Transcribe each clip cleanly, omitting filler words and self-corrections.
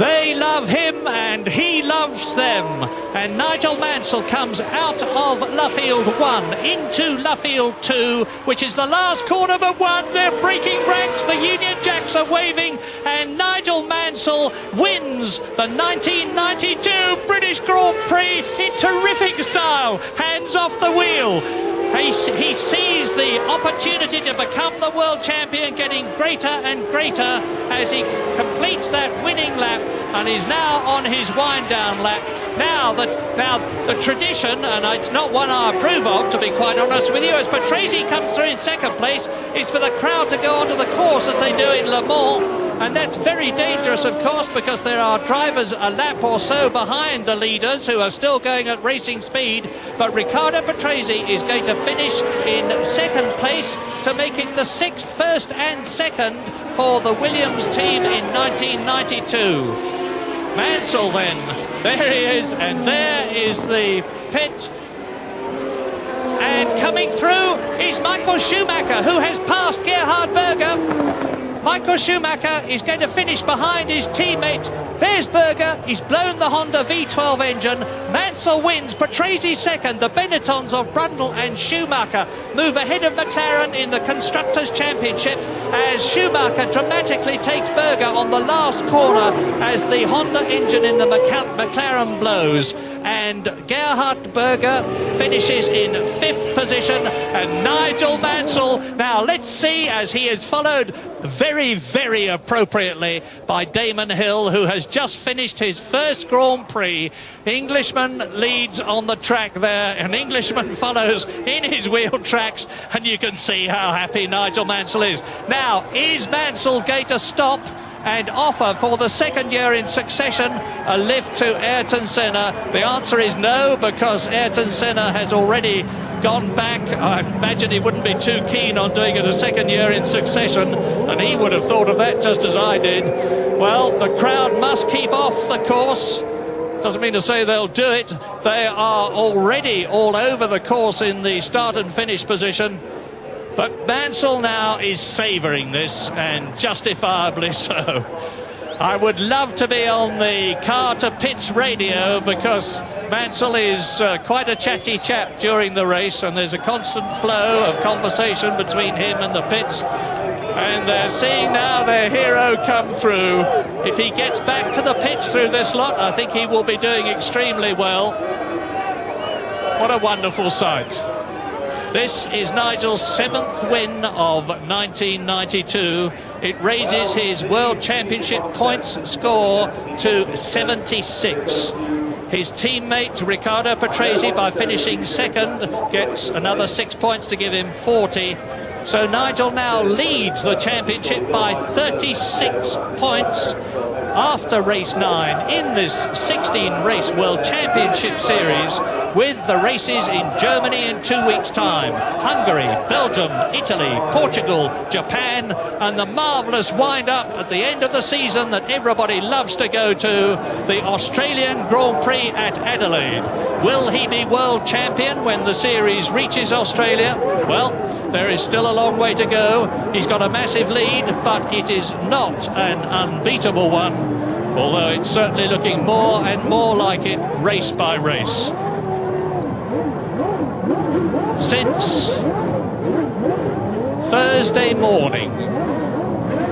They love him and he loves them. And Nigel Mansell comes out of Luffield 1 into Luffield 2, which is the last corner but one. They're breaking ranks. The Union Jacks are waving, and Nigel Mansell wins the 1992 British Grand Prix in terrific style. Hands off the wheel. He sees the opportunity to become the world champion getting greater and greater as he completes that winning lap, and is now on his wind-down lap. Now the tradition, and it's not one I approve of, to be quite honest with you, as Patrese comes through in second place, is for the crowd to go onto the course as they do in Le Mans. And that's very dangerous, of course, because there are drivers a lap or so behind the leaders who are still going at racing speed. But Riccardo Patrese is going to finish in second place to make it the sixth first and second for the Williams team in 1992. Mansell then, there he is, and there is the pit. And coming through is Michael Schumacher, who has passed Gerhard Berger. Michael Schumacher is going to finish behind his teammate. There's Berger. He's blown the Honda V12 engine. Mansell wins. Patrese second. The Benettons of Brundle and Schumacher move ahead of McLaren in the Constructors' Championship as Schumacher dramatically takes Berger on the last corner as the Honda engine in the McLaren blows. And Gerhard Berger finishes in fifth position, and Nigel Mansell, now let's see, as he is followed very, very appropriately by Damon Hill, who has just finished his first Grand Prix. Englishman leads on the track there, and Englishman follows in his wheel tracks, and you can see how happy Nigel Mansell is. Now, is Mansell going to stop and offer for the second year in succession a lift to Ayrton Senna? The answer is no, because Ayrton Senna has already gone back. I imagine he wouldn't be too keen on doing it a second year in succession, and he would have thought of that just as I did. Well, the crowd must keep off the course. Doesn't mean to say they'll do it. They are already all over the course in the start and finish position. But Mansell now is savouring this, and justifiably so. I would love to be on the car to pits radio, because Mansell is quite a chatty chap during the race, and there's a constant flow of conversation between him and the pits. And they're seeing now their hero come through. If he gets back to the pits through this lot, I think he will be doing extremely well. What a wonderful sight. This is Nigel's seventh win of 1992. It raises his World Championship points score to 76. His teammate Riccardo Patrese, by finishing second, gets another 6 points to give him 40. So Nigel now leads the championship by 36 points after race 9 in this 16-race World Championship Series, with the races in Germany in 2 weeks' time, Hungary, Belgium, Italy, Portugal, Japan, and the marvellous wind-up at the end of the season that everybody loves to go to, the Australian Grand Prix at Adelaide. Will he be world champion when the series reaches Australia? Well, there is still a long way to go. He's got a massive lead, but it is not an unbeatable one, although it's certainly looking more and more like it race by race. Since Thursday morning,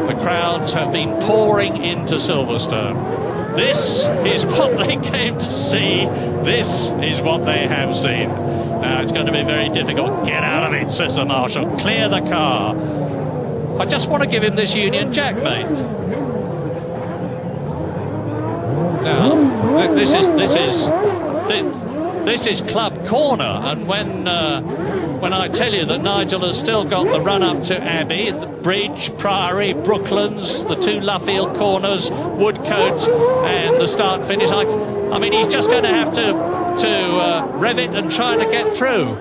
the crowds have been pouring into Silverstone. This is what they came to see. This is what they have seen. Now, it's going to be very difficult. Get out of it, says the marshal. Clear the car. I just want to give him this Union Jack, mate. Now, this is Club Corner, and when I tell you that Nigel has still got the run up to Abbey, the Bridge, Priory, Brooklands, the two Luffield corners, Woodcote, and the start finish, I mean, he's just going to have to rev it and try to get through.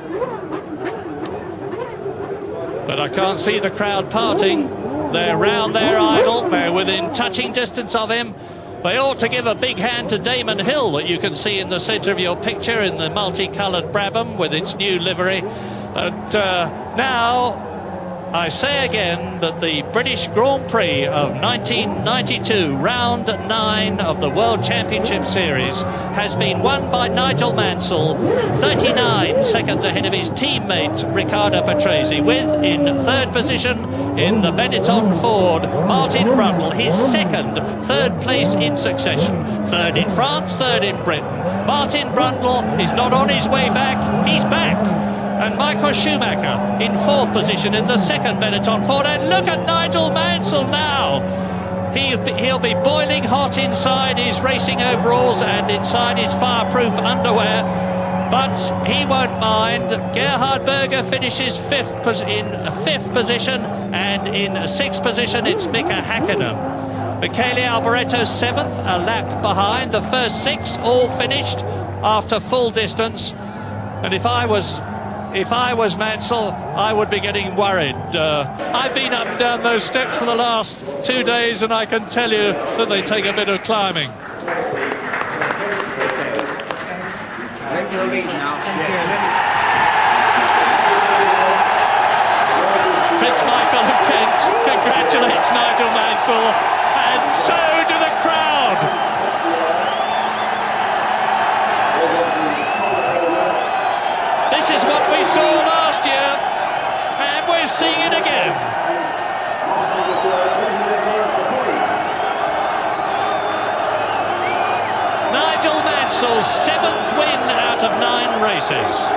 But I can't see the crowd parting. They're round their idol. They're within touching distance of him. They ought to give a big hand to Damon Hill, that you can see in the centre of your picture in the multicoloured Brabham with its new livery. And now I say again that the British Grand Prix of 1992, round 9 of the World Championship Series, has been won by Nigel Mansell, 39 seconds ahead of his teammate Riccardo Patrese, with in third position in the Benetton Ford Martin Brundle, his third place in succession. Third in France, third in Britain. Martin Brundle is not on his way back, he's back. And Michael Schumacher in fourth position in the second Benetton Ford. And look at Nigel Mansell now. He'll be boiling hot inside his racing overalls and inside his fireproof underwear. But he won't mind. Gerhard Berger finishes in fifth position. And in sixth position, it's Mika Häkkinen. Michele Alboreto seventh, a lap behind. The first six all finished after full distance. And if I was Mansell, I would be getting worried. I've been up and down those steps for the last 2 days, and I can tell you that they take a bit of climbing. Prince Michael of Kent congratulates Nigel Mansell, and so do the crowd. This is what we saw last year, and we're seeing it again. Nigel Mansell's 7th win out of 9 races.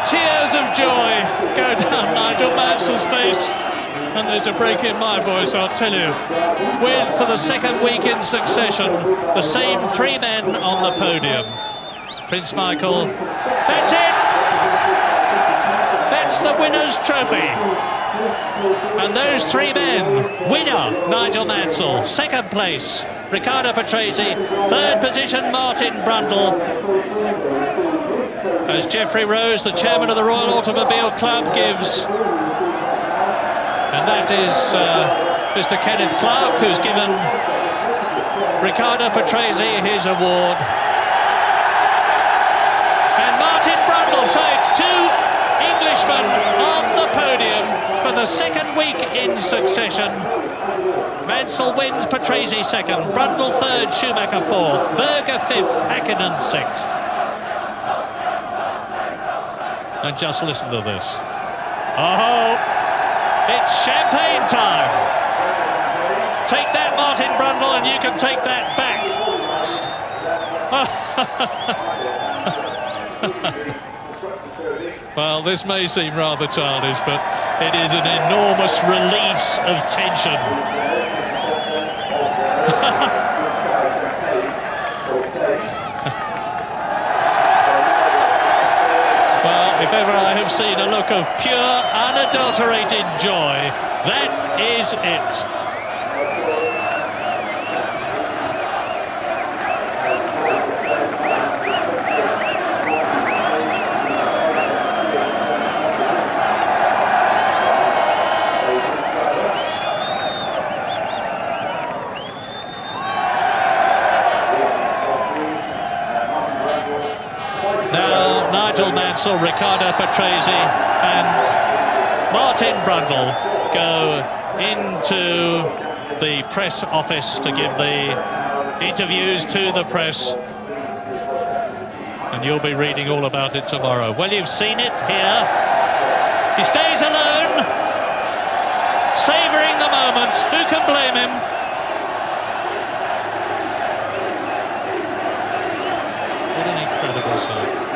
Tears of joy go down Nigel Mansell's face, and there's a break in my voice, I'll tell you. With, for the second week in succession, the same 3 men on the podium. Prince Michael, that's it! That's the winner's trophy. And those 3 men, winner Nigel Mansell, second place Riccardo Patrese, third position Martin Brundle. As Geoffrey Rose, the chairman of the Royal Automobile Club, gives, and that is Mr. Kenneth Clark, who's given Riccardo Patrese his award. And Martin Brundle, so it's 2 Englishmen on the podium for the second week in succession. Mansell wins, Patrese second, Brundle third, Schumacher fourth, Berger fifth, Häkkinen sixth. And just listen to this. Oh, it's champagne time. Take that, Martin Brundle, and you can take that back. Well, this may seem rather childish, but it is an enormous release of tension. If ever I have seen a look of pure, unadulterated joy, that is it. Now, Nigel Mansell, Riccardo Patrese and Martin Brundle go into the press office to give the interviews to the press. And you'll be reading all about it tomorrow. Well, you've seen it here. He stays alone, savouring the moment. Who can blame him? What an incredible sight.